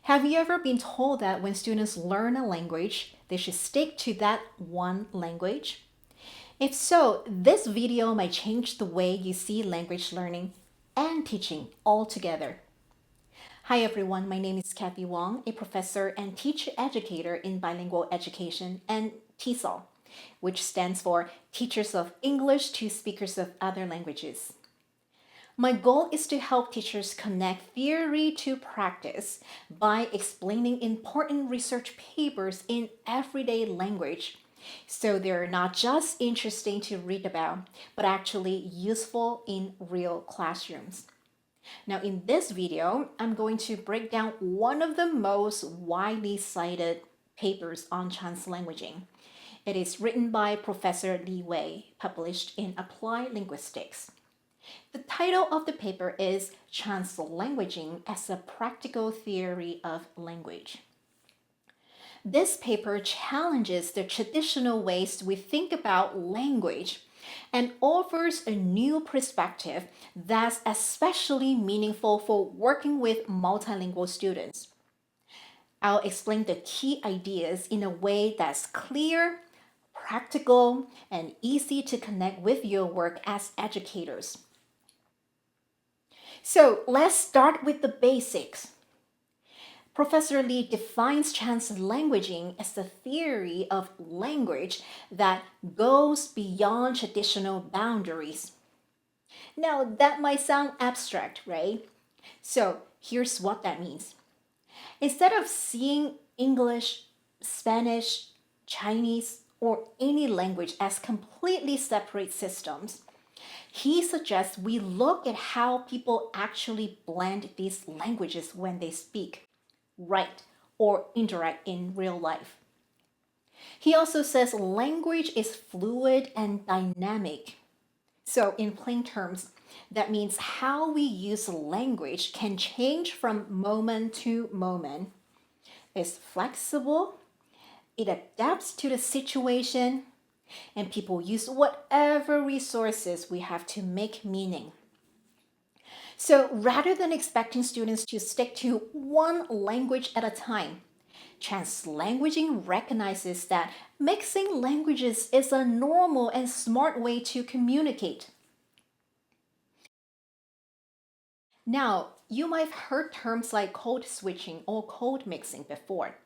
Have you ever been told that when students learn a language, they should stick to that one language? If so, this video might change the way you see language learning and teaching altogether. Hi everyone, my name is Kathy Wong, a professor and teacher educator in bilingual education and TESOL, which stands for Teachers of English to Speakers of Other Languages. My goal is to help teachers connect theory to practice by explaining important research papers in everyday language. So they're not just interesting to read about, but actually useful in real classrooms. Now, in this video, I'm going to break down one of the most widely cited papers on translanguaging. It is written by Professor Li Wei, published in Applied Linguistics. The title of the paper is Translanguaging as a Practical Theory of Language. This paper challenges the traditional ways we think about language and offers a new perspective that's especially meaningful for working with multilingual students. I'll explain the key ideas in a way that's clear, practical, and easy to connect with your work as educators. So let's start with the basics. Professor Li defines translanguaging as the theory of language that goes beyond traditional boundaries. Now, that might sound abstract, right? So here's what that means. Instead of seeing English, Spanish, Chinese, or any language as completely separate systems, he suggests we look at how people actually blend these languages when they speak, write, or interact in real life. He also says language is fluid and dynamic. So, in plain terms, that means how we use language can change from moment to moment. It's flexible, it adapts to the situation, and people use whatever resources we have to make meaning. So rather than expecting students to stick to one language at a time, translanguaging recognizes that mixing languages is a normal and smart way to communicate. Now, you might have heard terms like code switching or code mixing before.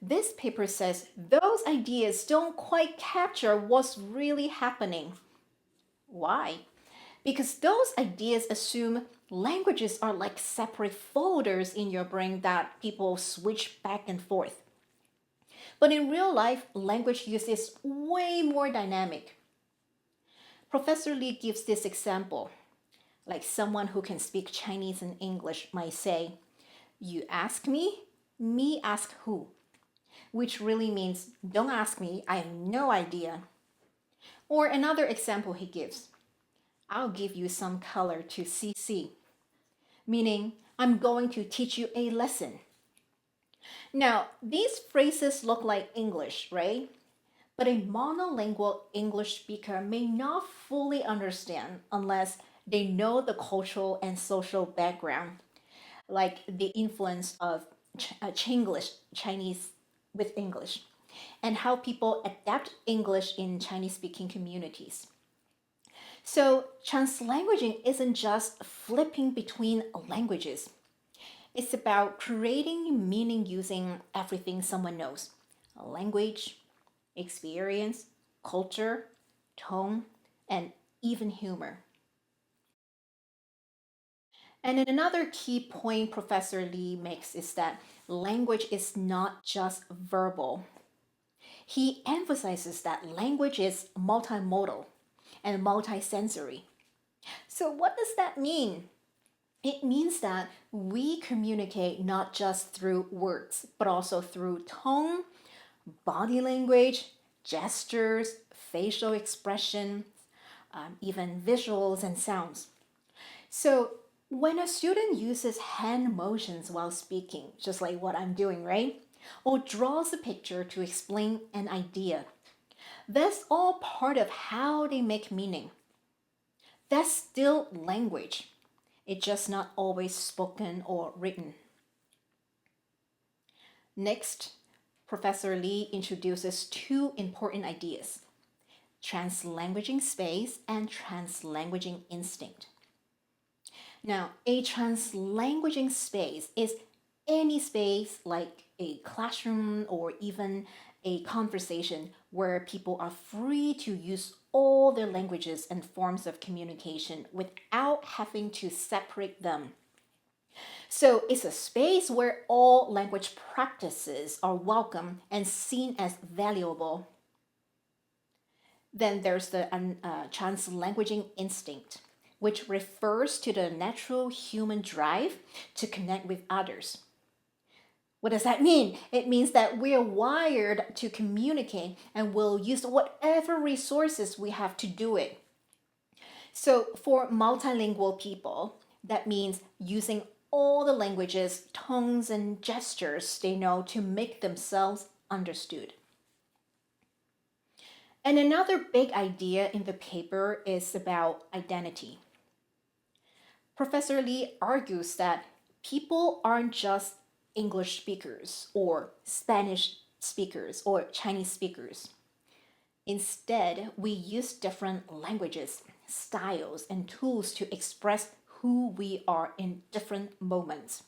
This paper says those ideas don't quite capture what's really happening. Why? Because those ideas assume languages are like separate folders in your brain that people switch back and forth. But in real life, language use is way more dynamic. Professor Li gives this example. Like someone who can speak Chinese and English might say, "You ask me ask who?" Which really means, don't ask me, I have no idea. Or another example he gives, "I'll give you some color to see," meaning I'm going to teach you a lesson. Now, these phrases look like English, right? But a monolingual English speaker may not fully understand unless they know the cultural and social background, like the influence of Chinglish, Chinese with English, and how people adapt English in Chinese speaking communities. So, translanguaging isn't just flipping between languages. It's about creating meaning using everything someone knows: language, experience, culture, tone, and even humor. And then another key point Professor Li makes is that language is not just verbal. He emphasizes that language is multimodal and multisensory. So, what does that mean? It means that we communicate not just through words, but also through tone, body language, gestures, facial expression, even visuals and sounds. So, when a student uses hand motions while speaking, just like what I'm doing, right? Or draws a picture to explain an idea, that's all part of how they make meaning. That's still language. It's just not always spoken or written. Next, Professor Li introduces two important ideas: translanguaging space and translanguaging instinct. Now, a translanguaging space is any space like a classroom or even a conversation where people are free to use all their languages and forms of communication without having to separate them. So it's a space where all language practices are welcome and seen as valuable. Then there's the translanguaging instinct, which refers to the natural human drive to connect with others. What does that mean? It means that we're wired to communicate and will use whatever resources we have to do it. So, for multilingual people, that means using all the languages, tones, and gestures they know to make themselves understood. And another big idea in the paper is about identity. Professor Li argues that people aren't just English speakers or Spanish speakers or Chinese speakers. Instead, we use different languages, styles, and tools to express who we are in different moments.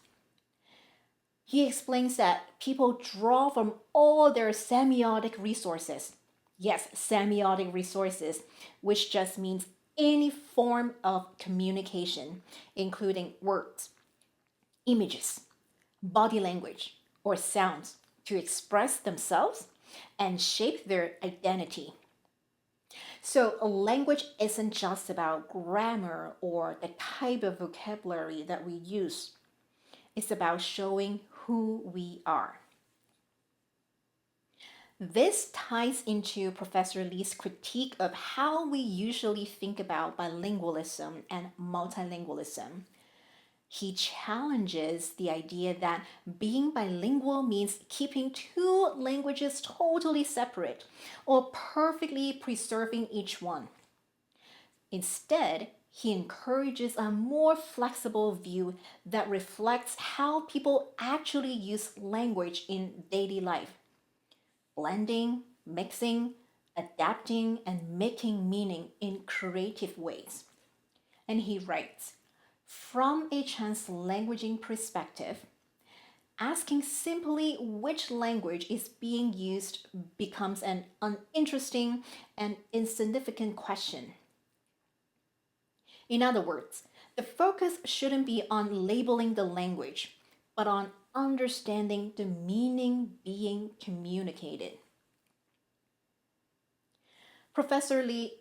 He explains that people draw from all their semiotic resources. Yes, semiotic resources, which just means any form of communication, including words, images, body language, or sounds, to express themselves and shape their identity. So, a language isn't just about grammar or the type of vocabulary that we use, it's about showing who we are. This ties into Professor Li's critique of how we usually think about bilingualism and multilingualism. He challenges the idea that being bilingual means keeping two languages totally separate or perfectly preserving each one. Instead, he encourages a more flexible view that reflects how people actually use language in daily life, blending, mixing, adapting, and making meaning in creative ways. And he writes, from a translanguaging perspective, asking simply which language is being used becomes an uninteresting and insignificant question. In other words, the focus shouldn't be on labeling the language, but on understanding the meaning being communicated. Professor Li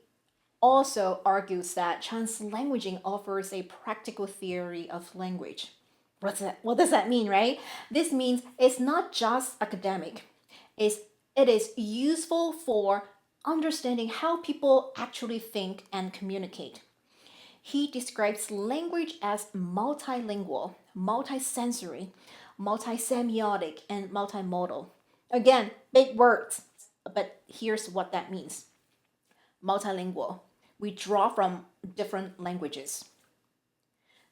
also argues that translanguaging offers a practical theory of language. What does that mean, right? This means it's not just academic. It is useful for understanding how people actually think and communicate. He describes language as multilingual, multisensory, multisemiotic, and multimodal. Again, big words, but here's what that means. Multilingual, we draw from different languages.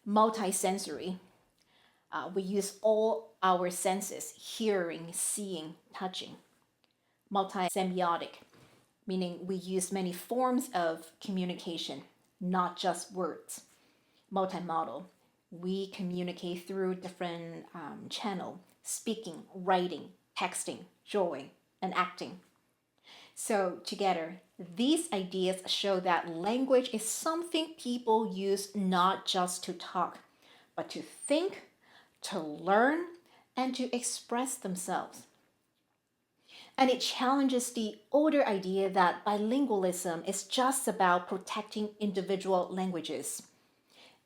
Multisensory, we use all our senses: hearing, seeing, touching. Multisemiotic, meaning we use many forms of communication, not just words. Multimodal, we communicate through different channels: speaking, writing, texting, drawing, and acting. So, together, these ideas show that language is something people use not just to talk, but to think, to learn, and to express themselves. And it challenges the older idea that bilingualism is just about protecting individual languages.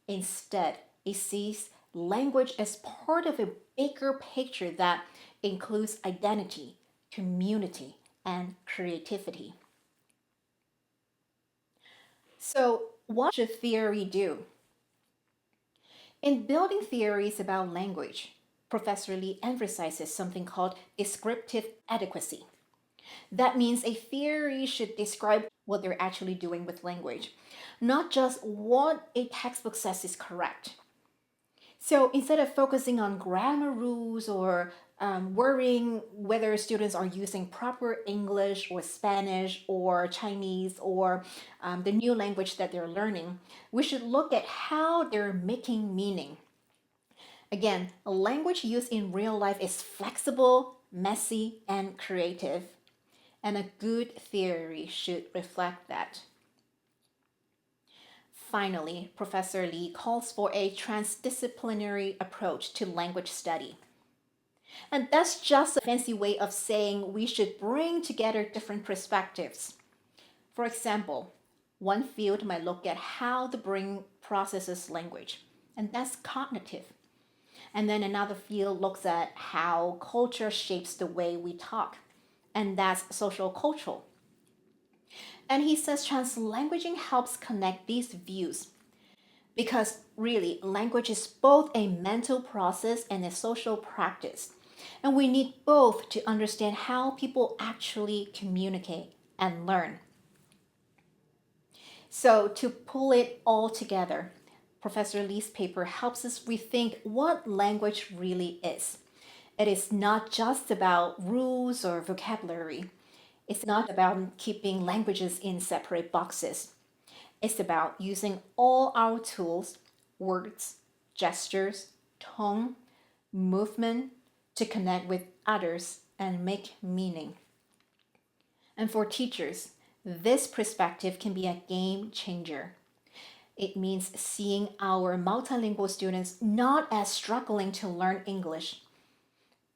Instead, it sees language as part of a bigger picture that includes identity, community, and creativity. So, what should theory do? In building theories about language, Professor Li emphasizes something called descriptive adequacy. That means a theory should describe what they're actually doing with language, not just what a textbook says is correct. So instead of focusing on grammar rules or worrying whether students are using proper English or Spanish or Chinese or the new language that they're learning, we should look at how they're making meaning. Again, language used in real life is flexible, messy, and creative. And a good theory should reflect that. Finally, Professor Li calls for a transdisciplinary approach to language study. And that's just a fancy way of saying we should bring together different perspectives. For example, one field might look at how the brain processes language, and that's cognitive. And then another field looks at how culture shapes the way we talk, and that's social cultural. And he says translanguaging helps connect these views because really, language is both a mental process and a social practice. And we need both to understand how people actually communicate and learn. So, to pull it all together, Professor Li's paper helps us rethink what language really is. It is not just about rules or vocabulary. It's not about keeping languages in separate boxes. It's about using all our tools, words, gestures, tone, movement to connect with others and make meaning. And for teachers, this perspective can be a game changer. It means seeing our multilingual students not as struggling to learn English,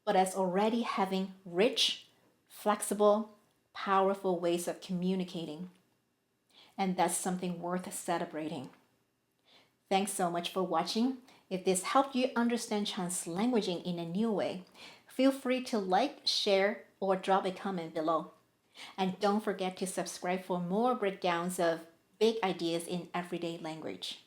but as already having rich, flexible, powerful ways of communicating. And that's something worth celebrating. Thanks so much for watching. If this helped you understand translanguaging in a new way, feel free to like, share, or drop a comment below. And don't forget to subscribe for more breakdowns of big ideas in everyday language.